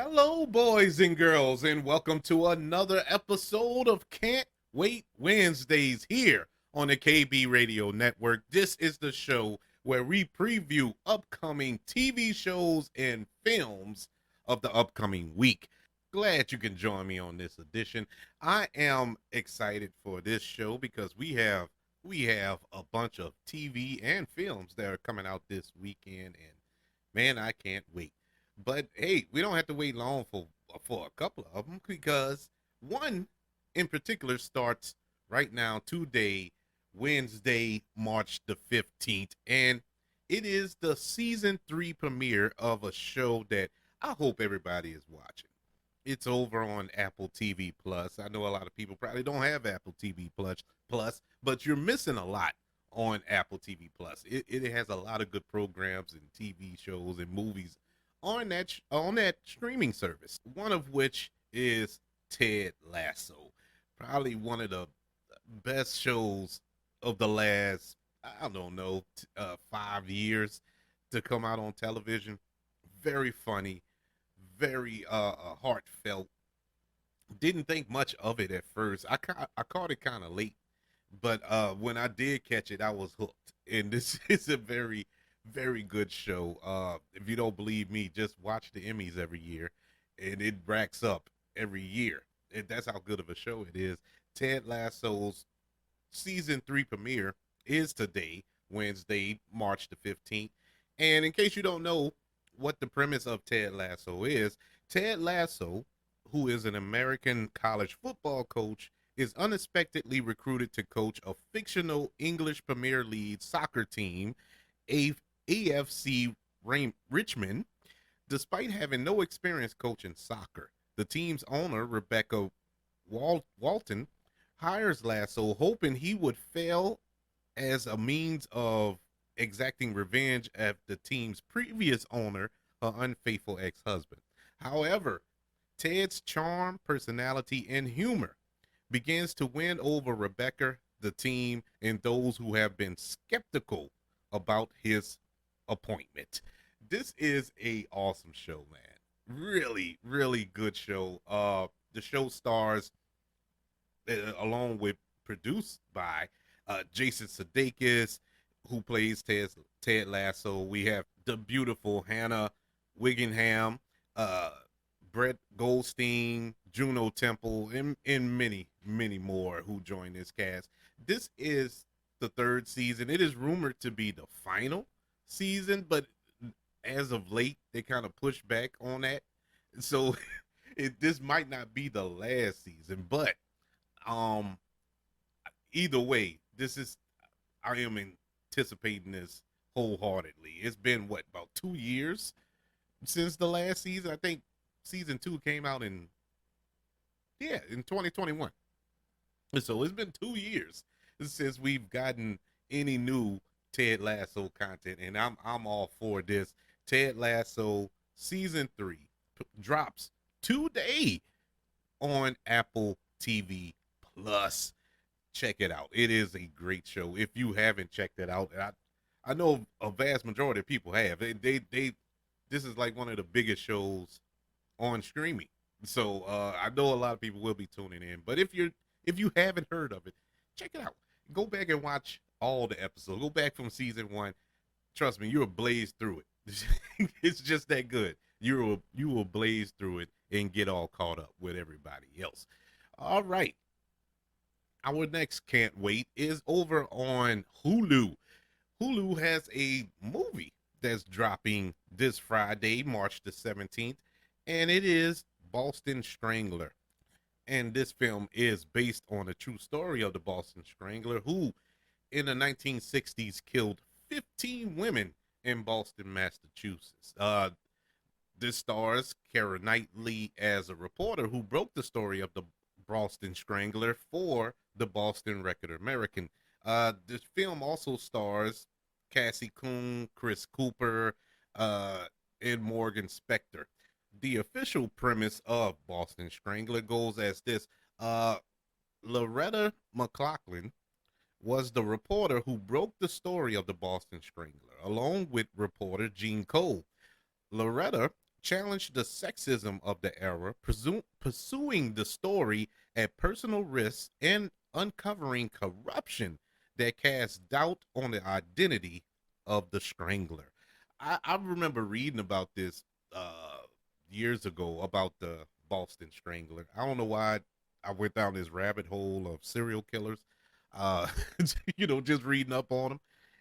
Hello, boys and girls, and welcome to another episode of Can't Wait Wednesdays here on the KB Radio Network. This is the show where we preview upcoming TV shows and films of the upcoming week. Glad you can join me on this edition. I am excited for this show because we have a bunch of TV and films that are coming out this weekend, and man, I can't wait. But hey, we don't have to wait long for a couple of them because one in particular starts right now today, Wednesday, March the 15th, and it is the season 3 premiere of a show that I hope everybody is watching. It's over on Apple TV Plus. I know a lot of people probably don't have Apple TV Plus, but you're missing a lot on Apple TV Plus. It has a lot of good programs and TV shows and movies on that streaming service. One of which is Ted Lasso, probably one of the best shows of the last I don't know 5 years to come out on television. Very funny, very heartfelt. Didn't think much of it at first. I caught it kind of late, but when I did catch it, I was hooked. And this is a very good show. If you don't believe me, just watch the Emmys every year, and it racks up every year. And that's how good of a show it is. Ted Lasso's season 3 premiere is today, Wednesday, March the 15th. And in case you don't know what the premise of Ted Lasso is, Ted Lasso, who is an American college football coach, is unexpectedly recruited to coach a fictional English Premier League soccer team, a AFC Richmond, despite having no experience coaching soccer. The team's owner, Rebecca Walton, hires Lasso, hoping he would fail as a means of exacting revenge at the team's previous owner, her unfaithful ex-husband. However, Ted's charm, personality, and humor begins to win over Rebecca, the team, and those who have been skeptical about his appointment. This is a awesome show, man. Really good show. The show stars along with produced by Jason Sudeikis, who plays Ted Lasso. We have the beautiful Hannah Wiggingham, uh, Brett Goldstein, Juno Temple, and many more who join this cast. This is the third season. It is rumored to be the final season, but as of late, they kind of pushed back on that. So this might not be the last season, but um, either way, this is I am anticipating this wholeheartedly. It's been what about 2 years since the last season? I think season 2 came out in 2021. So it's been 2 years since we've gotten any new Ted Lasso content, and I'm all for this. Ted Lasso season 3 drops today on Apple TV Plus. Check it out. It is a great show. If you haven't checked it out, I know a vast majority of people have. They this is like one of the biggest shows on streaming. So I know a lot of people will be tuning in. But if you haven't heard of it, check it out. Go back and watch all the episodes. Go back from season 1. Trust me, you'll blaze through it. It's just that good. You will blaze through it and get all caught up with everybody else. All right. Our next can't wait is over on Hulu. Hulu has a movie that's dropping this Friday, March the 17th, and it is Boston Strangler. And this film is based on a true story of the Boston Strangler, who in the 1960s killed 15 women in Boston, Massachusetts. This stars Keira Knightley as a reporter who broke the story of the Boston Strangler for the Boston Record American. This film also stars Cassie Coon, Chris Cooper, and Morgan Spector. The official premise of Boston Strangler goes as this. Loretta McLaughlin was the reporter who broke the story of the Boston Strangler, along with reporter Gene Cole. Loretta challenged the sexism of the era, pursuing the story at personal risk and uncovering corruption that casts doubt on the identity of the Strangler. I remember reading about this years ago about the Boston Strangler. I don't know why I went down this rabbit hole of serial killers, uh, just reading up on them.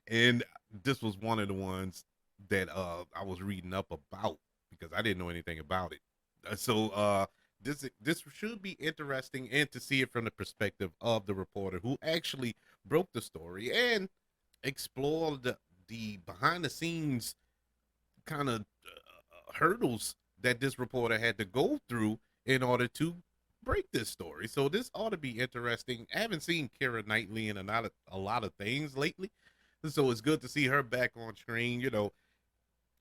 And this was one of the ones that I was reading up about because I didn't know anything about it. This should be interesting and to see it from the perspective of the reporter who actually broke the story and explored the behind the scenes kind of hurdles that this reporter had to go through in order to break this story. So this ought to be interesting. I haven't seen Keira Knightley in a lot of things lately, so it's good to see her back on screen.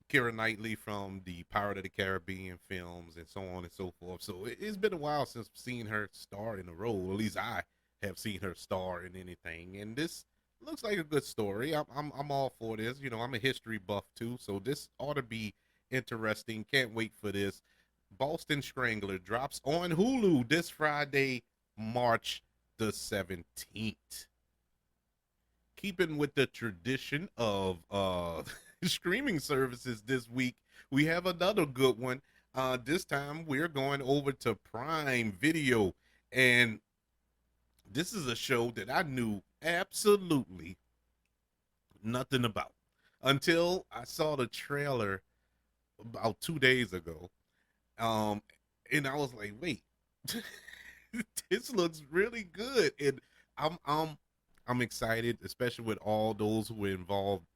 Keira Knightley from the Pirate of the Caribbean films and so on and so forth. So it's been a while since I've seen her star in a role. At least I have seen her star in anything, and this looks like a good story. I'm all for this. I'm a history buff too, so this ought to be interesting. Can't wait for this. Boston Strangler drops on Hulu this Friday, March the 17th. Keeping with the tradition of streaming services this week, we have another good one. This time we're going over to Prime Video, and this is a show that I knew absolutely nothing about until I saw the trailer about 2 days ago. And I was like, wait, this looks really good. And I'm excited, especially with all those who were involved,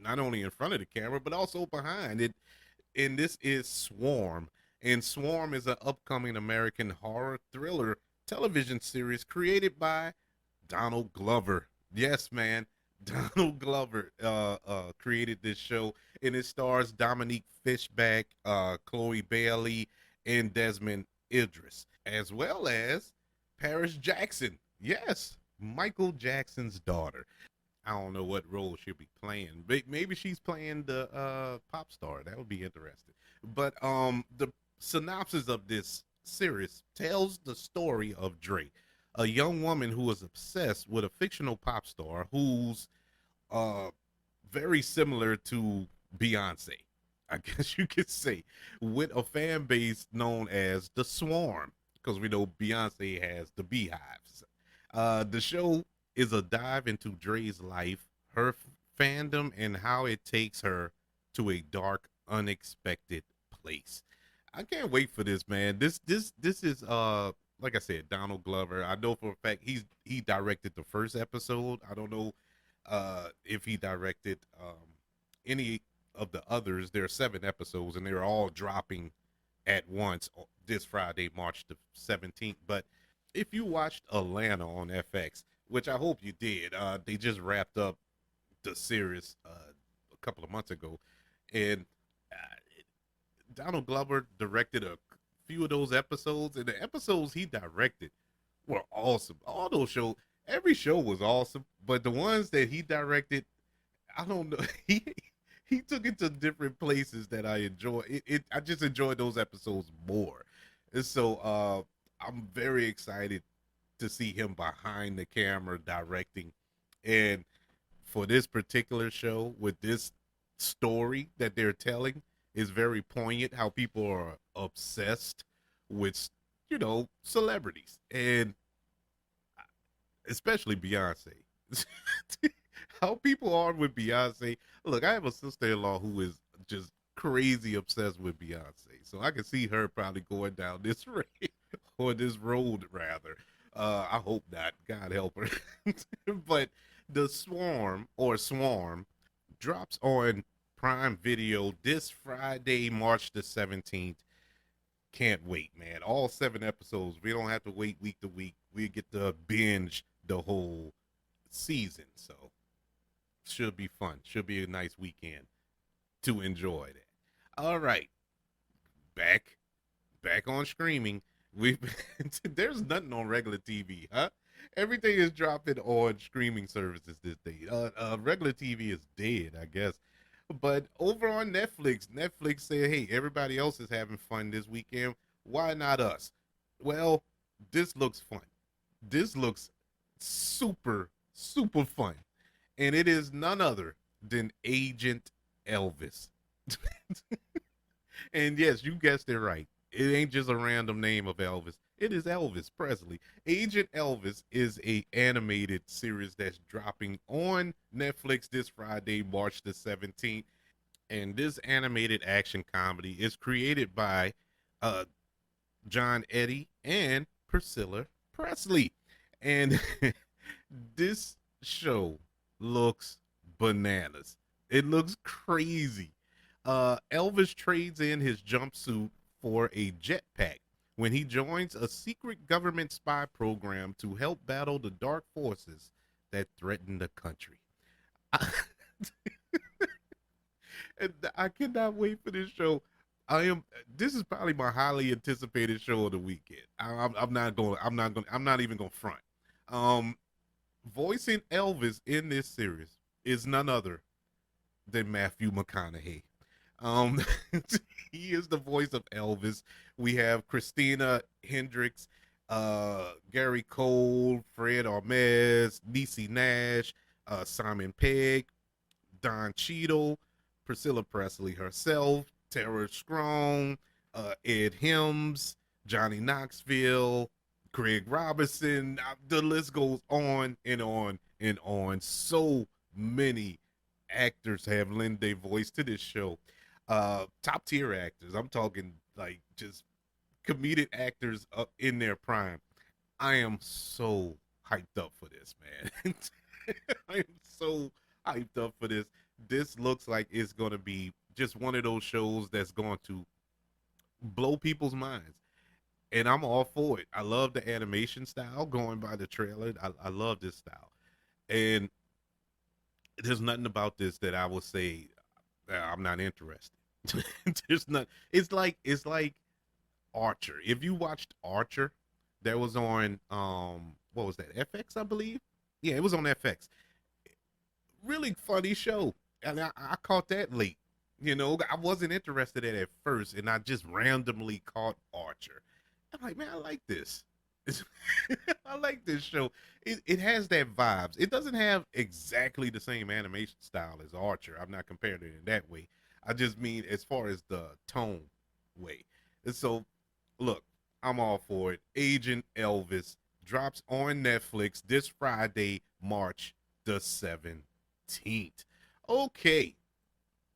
not only in front of the camera, but also behind it. And this is Swarm. And Swarm is an upcoming American horror thriller television series created by Donald Glover. Yes, man. Donald Glover created this show, and it stars Dominique Fishback, Chloe Bailey, and Desmond Idris, as well as Paris Jackson. Yes, Michael Jackson's daughter. I don't know what role she'll be playing. Maybe she's playing the pop star. That would be interesting. But the synopsis of this series tells the story of Dre, a young woman who is obsessed with a fictional pop star who's very similar to Beyonce, I guess you could say, with a fan base known as the Swarm, because we know Beyonce has the Beehives. The show is a dive into Dre's life, her fandom, and how it takes her to a dark, unexpected place. I can't wait for this, man. This is like I said, Donald Glover. I know for a fact he directed the first episode. I don't know if he directed any of the others. There are 7 episodes, and they're all dropping at once this Friday, March the 17th. But if you watched Atlanta on FX, which I hope you did, they just wrapped up the series a couple of months ago, and Donald Glover directed a few of those episodes, and the episodes he directed were awesome. All those shows, every show was awesome, but the ones that he directed, I don't know, he took it to different places that I enjoy. I just enjoyed those episodes more, and so I'm very excited to see him behind the camera directing, and for this particular show with this story that they're telling is very poignant. How people are obsessed with celebrities, and especially Beyonce. How people are with Beyonce. Look, I have a sister-in-law who is just crazy obsessed with Beyonce, so I can see her probably going down this or this road rather. I hope not. God help her. But the Swarm drops on Prime Video this Friday, March the 17th. Can't wait, man. All 7 episodes. We don't have to wait week to week. We get to binge the whole season. So should be fun. Should be a nice weekend to enjoy that. All right. Back on streaming. There's nothing on regular TV, huh? Everything is dropping on streaming services this day. Regular TV is dead, I guess. But over on Netflix, Netflix said, hey, everybody else is having fun this weekend. Why not us? Well, this looks fun. This looks super, super fun. And it is none other than Agent Elvis. And yes, you guessed it right. It ain't just a random name of Elvis. It is Elvis Presley. Agent Elvis is a animated series that's dropping on Netflix this Friday, March the 17th. And this animated action comedy is created by uh, John Eddy and Priscilla Presley. And this show looks bananas. It looks crazy. Elvis trades in his jumpsuit for a jetpack when he joins a secret government spy program to help battle the dark forces that threaten the country. And I cannot wait for this show. I am. This is probably my highly anticipated show of the weekend. I'm not going. I'm not going. I'm not even going to front. Um, Voicing Elvis in this series is none other than Matthew McConaughey. Um, he is the voice of Elvis. We have Christina Hendricks, Gary Cole, Fred Armez, Niecy Nash, Simon Pegg, Don Cheadle, Priscilla Presley herself, Tara Strong, Ed Helms, Johnny Knoxville, Craig Robinson. The list goes on and on and on. So many actors have lent their voice to this show. Top tier actors. I'm talking like just comedic actors up in their prime. I am so hyped up for this, man. I am so hyped up for this. This looks like it's going to be just one of those shows that's going to blow people's minds. And I'm all for it. I love the animation style going by the trailer. I love this style. And there's nothing about this that I will say I'm not interested. There's not. It's like Archer. If you watched Archer, that was on what was that? FX, I believe. Yeah, it was on FX. Really funny show, and I caught that late. I wasn't interested in it at first, and I just randomly caught Archer. I'm like, man, I like this. I like this show. It has that vibes. It doesn't have exactly the same animation style as Archer. I'm not comparing it in that way. I just mean as far as the tone way. And so, look, I'm all for it. Agent Elvis drops on Netflix this Friday, March the 17th. Okay,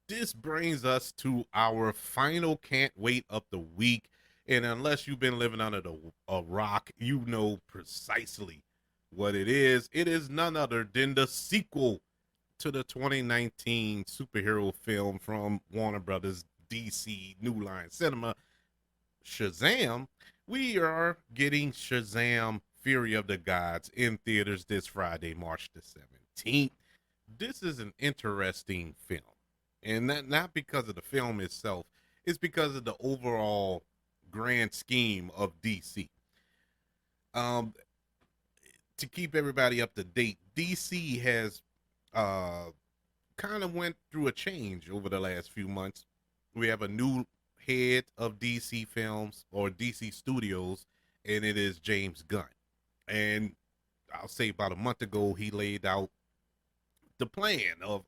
this brings us to our final can't wait of the week. And unless you've been living under a rock, you know precisely what it is. It is none other than the sequel to the 2019 superhero film from Warner Brothers DC New Line Cinema, Shazam. We are getting Shazam Fury of the Gods in theaters this Friday, March the 17th. This is an interesting film. And not because of the film itself, it's because of the overall grand scheme of DC. Um, to keep everybody up to date, DC has kind of went through a change over the last few months. We have a new head of DC Films or DC Studios, and it is James Gunn. And I'll say about a month ago, he laid out the plan of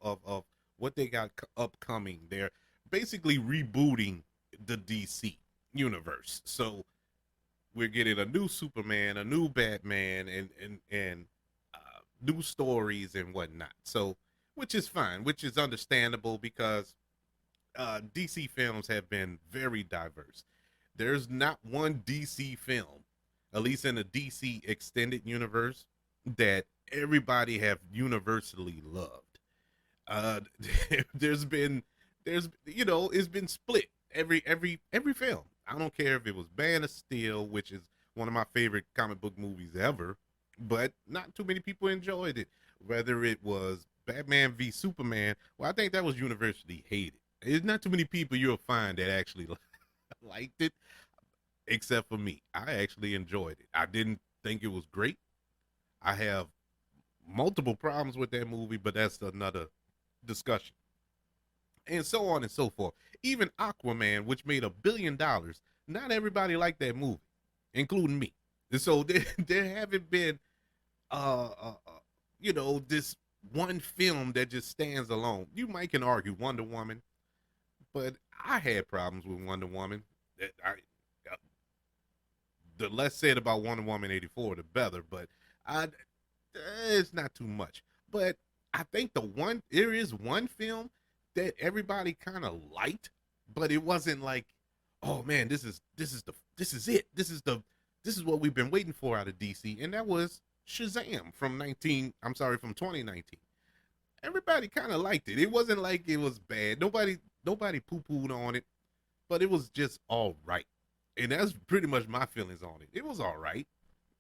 what they got upcoming. They're basically rebooting the DC universe. So we're getting a new Superman, a new Batman, and new stories and whatnot. So, which is fine, which is understandable because DC films have been very diverse. There's not one DC film, at least in the DC extended universe, that everybody have universally loved. Uh, there's it's been split every film. I don't care if it was Man of Steel, which is one of my favorite comic book movies ever, but not too many people enjoyed it. Whether it was Batman v Superman, well, I think that was universally hated. There's not too many people you'll find that actually liked it, except for me. I actually enjoyed it. I didn't think it was great. I have multiple problems with that movie, but that's another discussion. and so on and so forth. Even Aquaman, which made $1 billion, not everybody liked that movie, including me. And so there haven't been, uh, uh, uh, this one film that just stands alone. You might can argue Wonder Woman, but I had problems with Wonder Woman. Uh, the less said about Wonder Woman 84, the better. But I, it's not too much. But I think there is one film that everybody kind of liked, but it wasn't like, oh man, this is it. This is what we've been waiting for out of DC, and that was Shazam from 2019. Everybody kind of liked it. It wasn't like it was bad. Nobody poo pooed on it, but it was just all right. And that's pretty much my feelings on it. It was all right.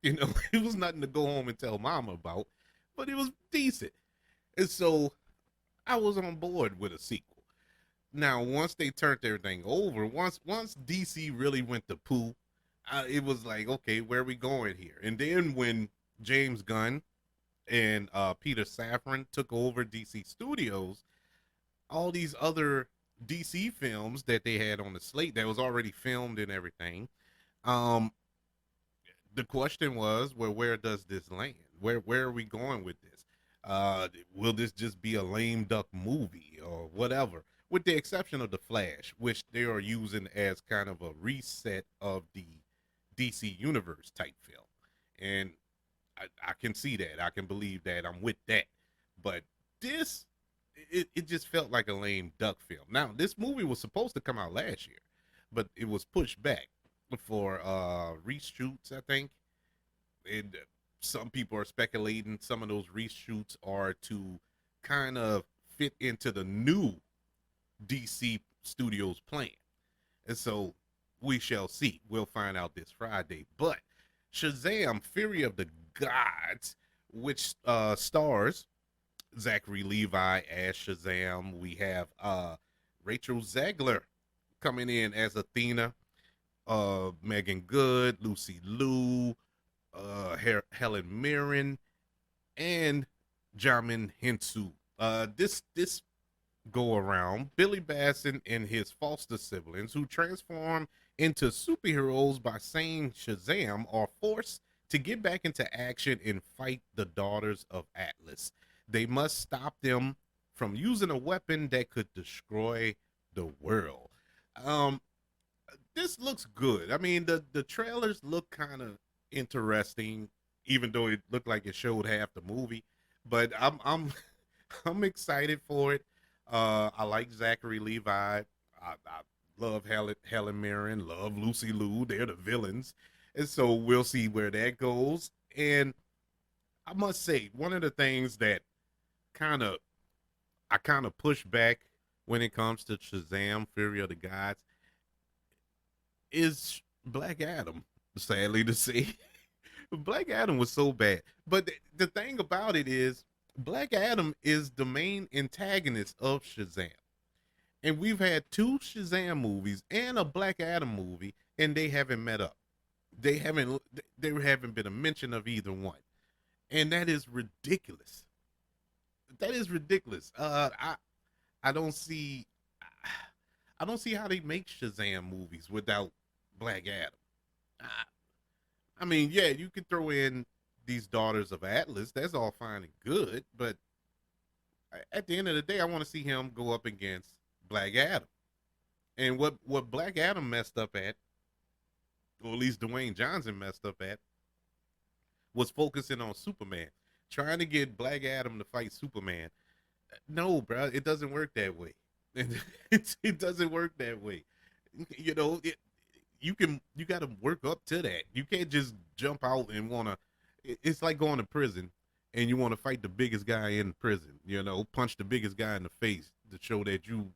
It was nothing to go home and tell mama about, but it was decent. And so I was on board with a sequel. Now, once they turned everything over, once DC really went to poo, it was like, okay, where are we going here? And then when James Gunn and Peter Safran took over DC Studios, all these other DC films that they had on the slate that was already filmed and everything, um, the question was, well, where does this land? Where are we going with this? Will this just be a lame duck movie or whatever? With the exception of the Flash, which they are using as kind of a reset of the DC Universe type film, and I can see that. I can believe that. I'm with that. But this, it just felt like a lame duck film. Now, this movie was supposed to come out last year, but it was pushed back for reshoots, I think. And some people are speculating some of those reshoots are to kind of fit into the new DC Studios plan. And so we shall see. We'll find out this Friday. But Shazam, Fury of the Gods, which stars Zachary Levi as Shazam. We have Rachel Zegler coming in as Athena, Megan Good, Lucy Liu, Helen Mirren, and Jamin Hensu. This go around, Billy Batson and his foster siblings, who transform into superheroes by saying Shazam, are forced to get back into action and fight the daughters of Atlas. They must stop them from using a weapon that could destroy the world. Um, this looks good. I mean, the trailers look kind of interesting, even though it looked like it showed half the movie. But I'm I'm excited for it. I like Zachary Levi. I love Helen Mirren. Love Lucy Liu. They're the villains, and so we'll see where that goes. And I must say, one of the things that kind of I kind of push back when it comes to Shazam: Fury of the Gods is Black Adam. Sadly to say, Black Adam was so bad. But the thing about it is, Black Adam is the main antagonist of Shazam. And we've had two Shazam movies and a Black Adam movie, and they haven't met up. There haven't been a mention of either one. And that is ridiculous. That is ridiculous. I don't see I don't see how they make Shazam movies without Black Adam. I mean, yeah, you can throw in these daughters of Atlas. That's all fine and good, but at the end of the day, I want to see him go up against Black Adam. And what Black Adam messed up at, or at least Dwayne Johnson messed up at, was focusing on Superman, trying to get Black Adam to fight Superman. No, bro, it doesn't work that way. It doesn't work that way. You know, you got to work up to that. You can't just jump out and want to. It's like going to prison and you want to fight the biggest guy in prison. You know, punch the biggest guy in the face to show that you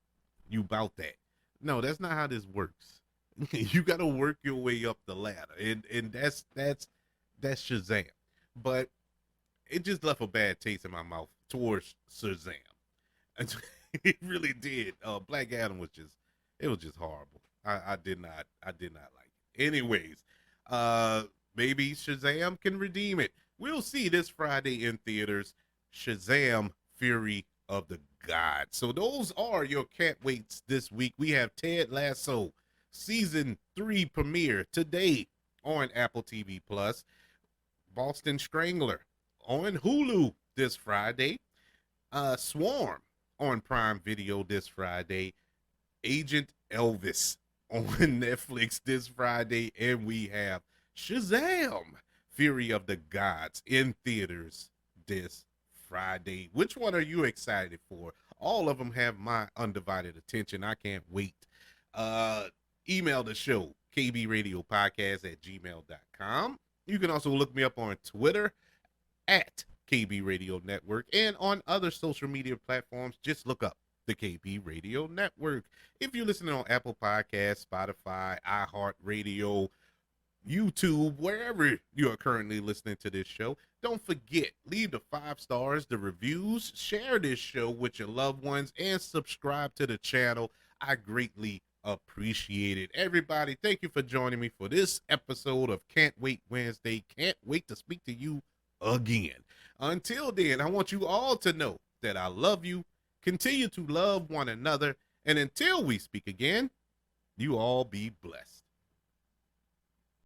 bout that. No, that's not how this works. You got to work your way up the ladder, and that's Shazam. But it just left a bad taste in my mouth towards Shazam. It really did. Black Adam was just horrible. I did not like it. Anyways, maybe Shazam can redeem it. We'll see this Friday in theaters. Shazam: Fury of the Gods. So those are your can't waits this week. We have Ted Lasso season 3 premiere today on Apple TV Plus. Boston Strangler on Hulu this Friday. Swarm on Prime Video this Friday. Agent Elvis on Netflix this Friday. And we have Shazam! Fury of the Gods in theaters this Friday. Which one are you excited for? All of them have my undivided attention. I can't wait. Email the show, kbradiopodcast@gmail.com. You can also look me up on Twitter at KB Radio Network, and on other social media platforms, just look up the KB Radio Network. If you're listening on Apple Podcasts, Spotify, iHeartRadio, YouTube, wherever you are currently listening to this show, don't forget, leave the 5 stars, the reviews, share this show with your loved ones, and subscribe to the channel. I greatly appreciate it. Everybody, thank you for joining me for this episode of Can't Wait Wednesday. Can't wait to speak to you again. Until then, I want you all to know that I love you. Continue to love one another. And until we speak again, you all be blessed.